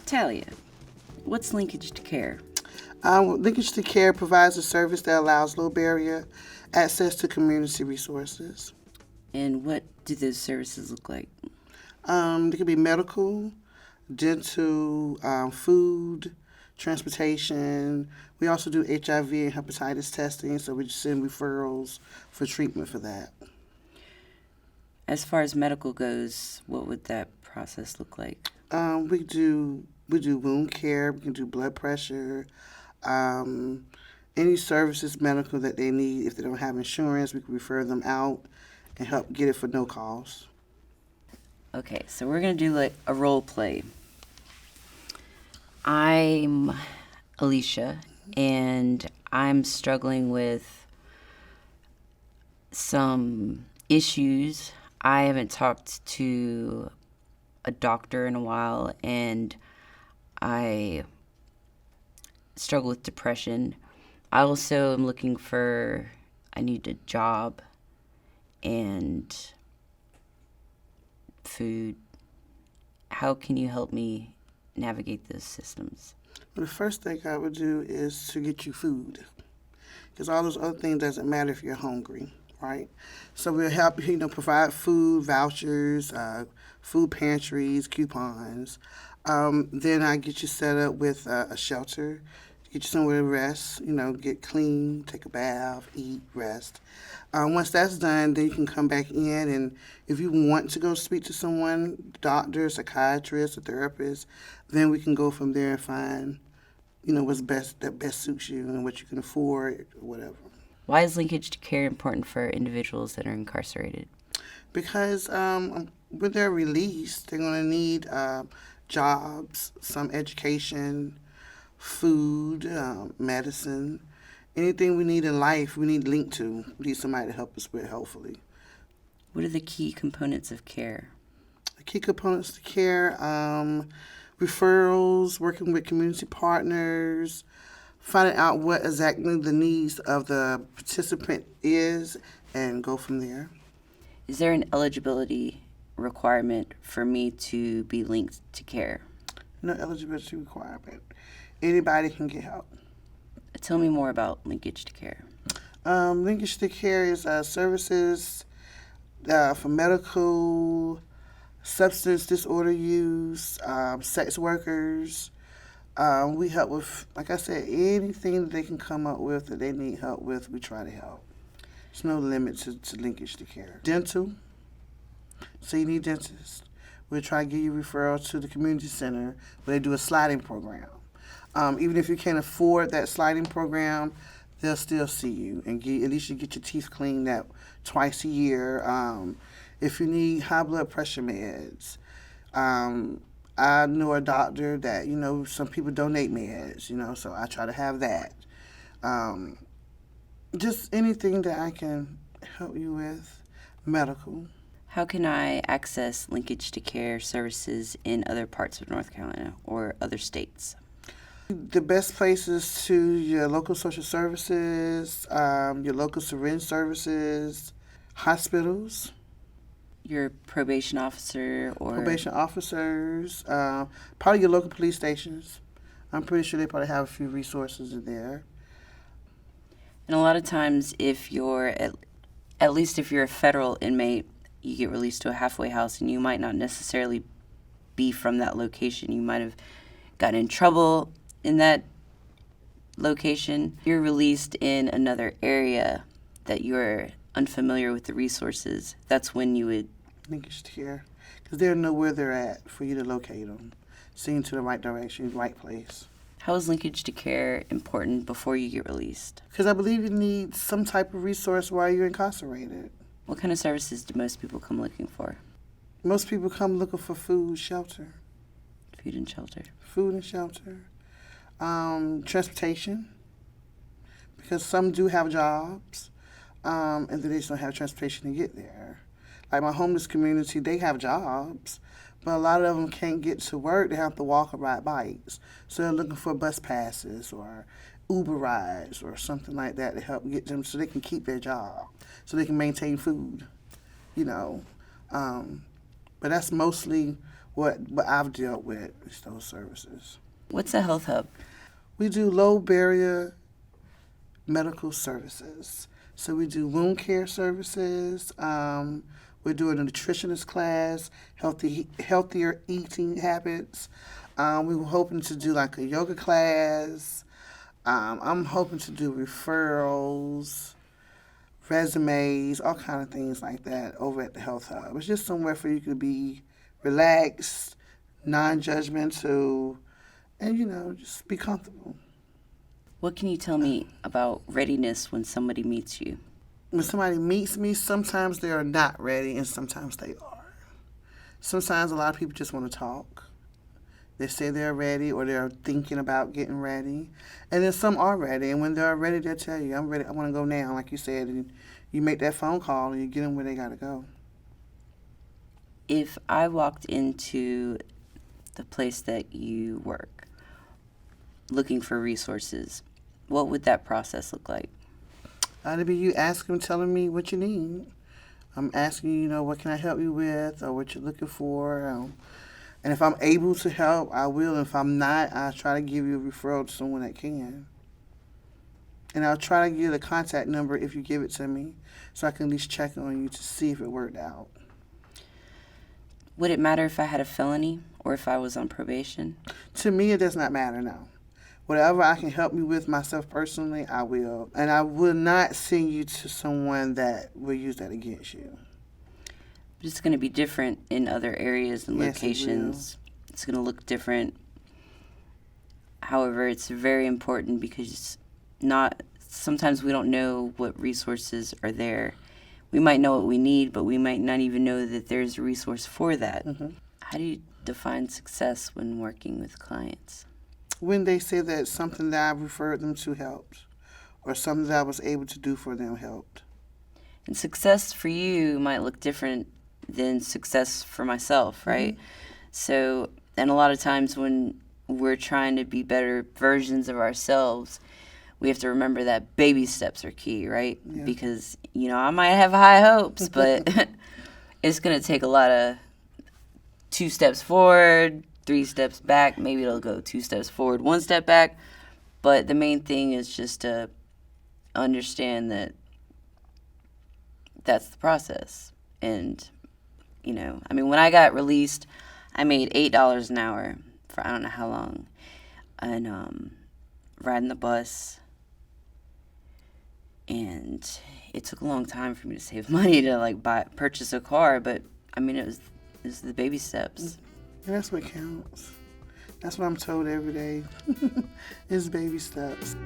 Talia, what's Linkage to Care? Linkage to Care provides a service that allows low barrier access to community resources. And what do those services look like? They could be medical, dental, food, transportation. We also do HIV and hepatitis testing, so we just send referrals for treatment for that. As far as medical goes, what would that process look like? We do wound care. We can do blood pressure. Any services medical that they need. If they don't have insurance, we can refer them out and help get it for no cost. Okay, so we're going to do like a role play. I'm Alicia, and I'm struggling with some issues. I haven't talked to a doctor in a while, and I struggle with depression. I also am looking for, I need a job and food. How can you help me navigate those systems? Well, the first thing I would do is to get you food, because all those other things doesn't matter if you're hungry, right? So we'll help you, provide food, vouchers, food pantries, coupons. Then I get you set up with a shelter, get you somewhere to rest, get clean, take a bath, eat, rest. Once that's done, then you can come back in, and if you want to go speak to someone, doctor, psychiatrist, a therapist, then we can go from there and find, what's best, that best suits you and what you can afford or whatever. Why is Linkage to Care important for individuals that are incarcerated? Because when they're released, they're going to need jobs, some education, food, medicine. Anything we need in life, we need linked to. We need somebody to help us with, hopefully. What are the key components of care? The key components to care, referrals, working with community partners, finding out what exactly the needs of the participant is, and go from there. Is there an eligibility requirement for me to be linked to care? No eligibility requirement. Anybody can get help. Tell me more about Linkage to Care. Linkage to Care is services for medical, substance disorder use, sex workers. We help with, like I said, anything that they can come up with that they need help with, we try to help. There's no limit to Linkage to Care. Dental, so you need dentists. We'll try to give you referrals to the community center where they do a sliding program. Even if you can't afford that sliding program, they'll still see you and at least you get your teeth cleaned that twice a year. If you need high blood pressure meds, I know a doctor that, some people donate meds, so I try to have that. Just anything that I can help you with, medical. How can I access Linkage to Care services in other parts of North Carolina or other states? The best places to your local social services, your local syringe services, hospitals. Your probation officer or... Probation officers, probably your local police stations. I'm pretty sure they probably have a few resources in there. And a lot of times if you're, at least if you're a federal inmate, you get released to a halfway house and you might not necessarily be from that location. You might have gotten in trouble in that location. You're released in another area that you're unfamiliar with the resources. That's when you would... Linkage to Care, because they'll know where they're at for you to locate them, send to the right direction, right place. How is Linkage to Care important before you get released? Because I believe you need some type of resource while you're incarcerated. What kind of services do most people come looking for? Most people come looking for food, shelter. Food and shelter. Food and shelter. Transportation, because some do have jobs, and then they just don't have transportation to get there. Like my homeless community, they have jobs, but a lot of them can't get to work. They have to walk or ride bikes. So they're looking for bus passes or Uber rides or something like that to help get them so they can keep their job, so they can maintain food, But that's mostly what I've dealt with is those services. What's a health hub? We do low barrier medical services. So we do wound care services. We're doing a nutritionist class, healthier eating habits. We were hoping to do like a yoga class. I'm hoping to do referrals, resumes, all kind of things like that over at the Health Hub. It's just somewhere for you to be relaxed, non-judgmental, and just be comfortable. What can you tell me about readiness when somebody meets you? When somebody meets me, sometimes they are not ready and sometimes they are. Sometimes a lot of people just want to talk. They say they're ready or they're thinking about getting ready. And then some are ready. And when they're ready, they'll tell you, I'm ready, I want to go now, like you said. And you make that phone call and you get them where they got to go. If I walked into the place that you work looking for resources, what would that process look like? It'd be you asking, telling me what you need. I'm asking you, what can I help you with or what you're looking for. And if I'm able to help, I will. And if I'm not, I'll try to give you a referral to someone that can. And I'll try to give you the contact number if you give it to me so I can at least check on you to see if it worked out. Would it matter if I had a felony or if I was on probation? To me, it does not matter now. Whatever I can help you with myself personally, I will. And I will not send you to someone that will use that against you. But it's going to be different in other areas and Yes, locations. It's going to look different. However, it's very important because sometimes we don't know what resources are there. We might know what we need, but we might not even know that there's a resource for that. Mm-hmm. How do you define success when working with clients? When they say that something that I referred them to helped or something that I was able to do for them helped. And success for you might look different than success for myself, right? Mm-hmm. So, and a lot of times when we're trying to be better versions of ourselves, we have to remember that baby steps are key, right? Yeah. Because, I might have high hopes, but it's going to take a lot of 2 steps forward, 3 steps back. Maybe it'll go 2 steps forward, 1 step back. But the main thing is just to understand that that's the process. And, when I got released, I made $8 an hour for I don't know how long. And riding the bus. And it took a long time for me to save money to purchase a car, but it was the baby steps. And that's what counts. That's what I'm told every day. It's baby steps.